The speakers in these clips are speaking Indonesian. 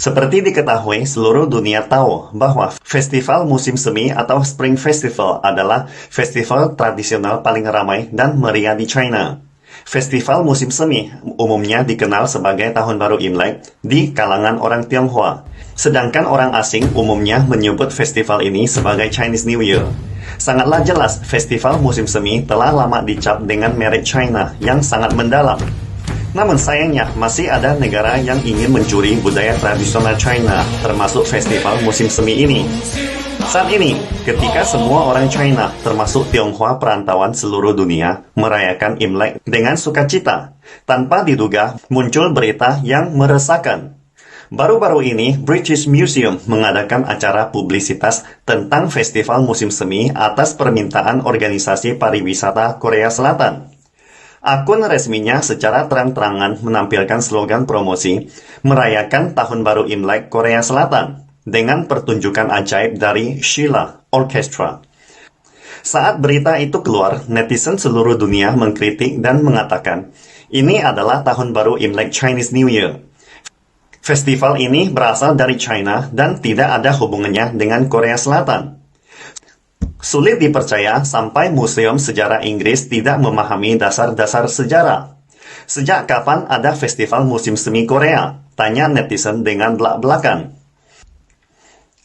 Seperti diketahui, seluruh dunia tahu bahwa Festival Musim Semi atau Spring Festival adalah festival tradisional paling ramai dan meriah di China. Festival musim semi umumnya dikenal sebagai Tahun Baru Imlek di kalangan orang Tionghoa. Sedangkan orang asing umumnya menyebut festival ini sebagai Chinese New Year. Sangatlah jelas, festival musim semi telah lama dicap dengan merek China yang sangat mendalam. Namun sayangnya, masih ada negara yang ingin mencuri budaya tradisional China, termasuk festival musim semi ini. Saat ini, ketika semua orang China, termasuk Tionghoa perantauan seluruh dunia, merayakan Imlek dengan sukacita, tanpa diduga muncul berita yang meresahkan. Baru-baru ini, British Museum mengadakan acara publisitas tentang festival musim semi atas permintaan organisasi pariwisata Korea Selatan. Akun resminya secara terang-terangan menampilkan slogan promosi merayakan Tahun Baru Imlek Korea Selatan dengan pertunjukan ajaib dari Sheila Orchestra. Saat berita itu keluar, netizen seluruh dunia mengkritik dan mengatakan, ini adalah Tahun Baru Imlek Chinese New Year. Festival ini berasal dari China dan tidak ada hubungannya dengan Korea Selatan. Sulit dipercaya sampai Museum Sejarah Inggris tidak memahami dasar-dasar sejarah. Sejak kapan ada festival musim semi Korea? Tanya netizen dengan belak-belakan.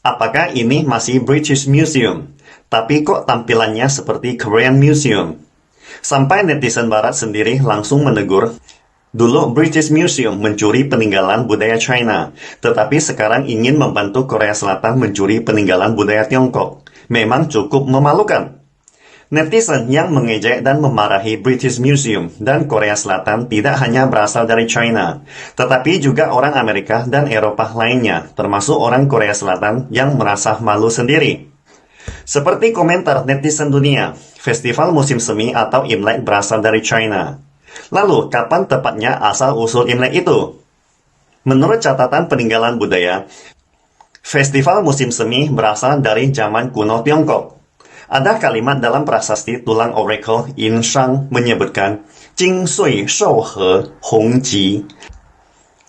Apakah ini masih British Museum? Tapi kok tampilannya seperti Korean Museum? Sampai netizen barat sendiri langsung menegur, dulu British Museum mencuri peninggalan budaya China, tetapi sekarang ingin membantu Korea Selatan mencuri peninggalan budaya Tiongkok. Memang cukup memalukan. Netizen yang mengejek dan memarahi British Museum dan Korea Selatan tidak hanya berasal dari China, tetapi juga orang Amerika dan Eropa lainnya, termasuk orang Korea Selatan yang merasa malu sendiri. Seperti komentar netizen dunia, festival musim semi atau Imlek berasal dari China. Lalu, kapan tepatnya asal-usul Imlek itu? Menurut catatan peninggalan budaya, festival musim semi berasal dari zaman kuno Tiongkok. Ada kalimat dalam prasasti tulang Oracle In Shang menyebutkan Jing Sui Shou He Hong Ji.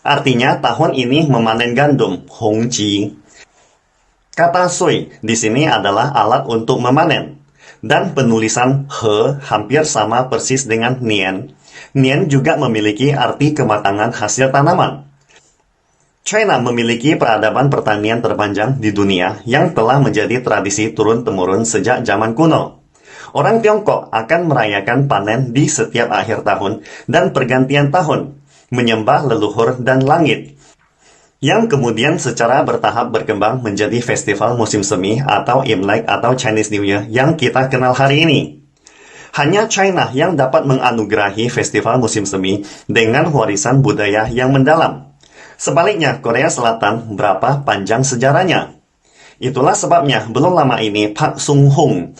Artinya tahun ini memanen gandum, Hong Ji. Kata Sui di sini adalah alat untuk memanen. Dan penulisan He hampir sama persis dengan Nian. Nian juga memiliki arti kematangan hasil tanaman. China memiliki peradaban pertanian terpanjang di dunia yang telah menjadi tradisi turun-temurun sejak zaman kuno. Orang Tiongkok akan merayakan panen di setiap akhir tahun dan pergantian tahun, menyembah leluhur dan langit, yang kemudian secara bertahap berkembang menjadi festival musim semi atau Imlek atau Chinese New Year yang kita kenal hari ini. Hanya China yang dapat menganugerahi festival musim semi dengan warisan budaya yang mendalam. Sebaliknya, Korea Selatan berapa panjang sejarahnya. Itulah sebabnya belum lama ini Park Sung-hoon,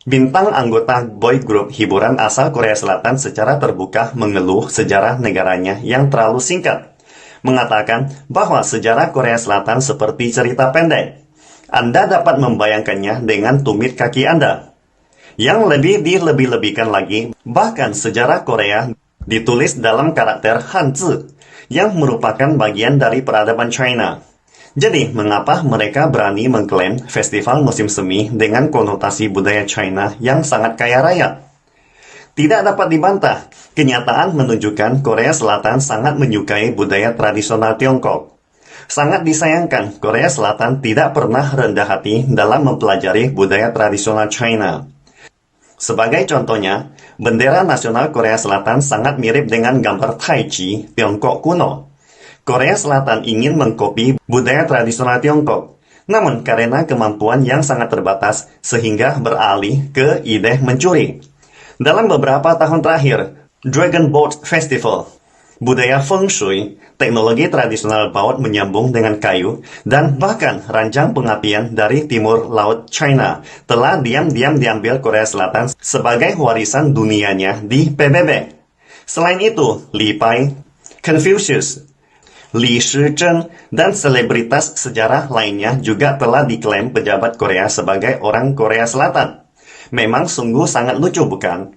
bintang anggota boy group hiburan asal Korea Selatan secara terbuka mengeluh sejarah negaranya yang terlalu singkat. Mengatakan bahwa sejarah Korea Selatan seperti cerita pendek. Anda dapat membayangkannya dengan tumit kaki Anda. Yang lebih dilebih-lebihkan lagi, bahkan sejarah Korea ditulis dalam karakter Hanzi, yang merupakan bagian dari peradaban China. Jadi, mengapa mereka berani mengklaim festival musim semi dengan konotasi budaya China yang sangat kaya raya? Tidak dapat dibantah, kenyataan menunjukkan Korea Selatan sangat menyukai budaya tradisional Tiongkok. Sangat disayangkan, Korea Selatan tidak pernah rendah hati dalam mempelajari budaya tradisional China. Sebagai contohnya, bendera nasional Korea Selatan sangat mirip dengan gambar Tai Chi Tiongkok kuno. Korea Selatan ingin mengkopi budaya tradisional Tiongkok, namun karena kemampuan yang sangat terbatas sehingga beralih ke ide mencuri. Dalam beberapa tahun terakhir, Dragon Boat Festival, budaya Feng Shui, teknologi tradisional baut menyambung dengan kayu, dan bahkan ranjang pengapian dari timur laut China telah diam-diam diambil Korea Selatan sebagai warisan dunianya di PBB. Selain itu, Li Pai, Confucius, Li Shizhen, dan selebritas sejarah lainnya juga telah diklaim pejabat Korea sebagai orang Korea Selatan. Memang sungguh sangat lucu, bukan?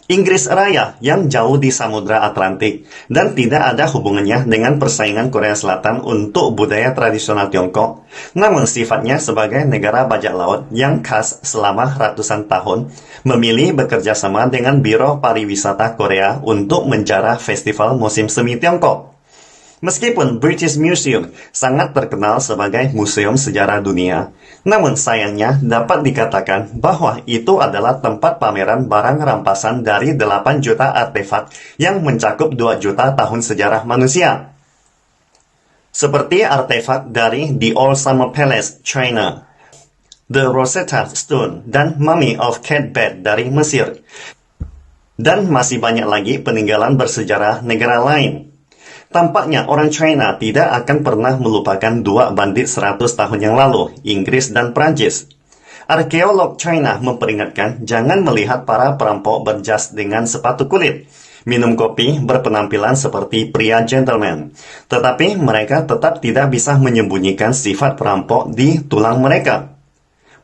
Inggris Raya yang jauh di Samudra Atlantik dan tidak ada hubungannya dengan persaingan Korea Selatan untuk budaya tradisional Tiongkok, namun sifatnya sebagai negara bajak laut yang khas selama ratusan tahun, memilih bekerja sama dengan Biro Pariwisata Korea untuk menjarah Festival Musim Semi Tiongkok. Meskipun British Museum sangat terkenal sebagai museum sejarah dunia, namun sayangnya dapat dikatakan bahwa itu adalah tempat pameran barang rampasan dari 8 juta artefak yang mencakup 2 juta tahun sejarah manusia. Seperti artefak dari The Old Summer Palace, China, The Rosetta Stone, dan Mummy of Cat Bed dari Mesir, dan masih banyak lagi peninggalan bersejarah negara lain. Tampaknya orang China tidak akan pernah melupakan dua bandit 100 tahun yang lalu, Inggris dan Prancis. Arkeolog China memperingatkan jangan melihat para perampok berjas dengan sepatu kulit, minum kopi, berpenampilan seperti pria gentleman. Tetapi mereka tetap tidak bisa menyembunyikan sifat perampok di tulang mereka.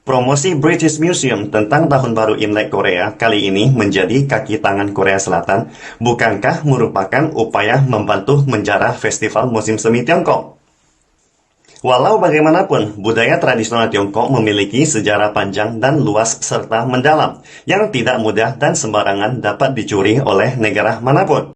Promosi British Museum tentang Tahun Baru Imlek Korea kali ini menjadi kaki tangan Korea Selatan, bukankah merupakan upaya membantu menjarah Festival Musim Semi Tiongkok? Walau bagaimanapun, budaya tradisional Tiongkok memiliki sejarah panjang dan luas serta mendalam, yang tidak mudah dan sembarangan dapat dicuri oleh negara manapun.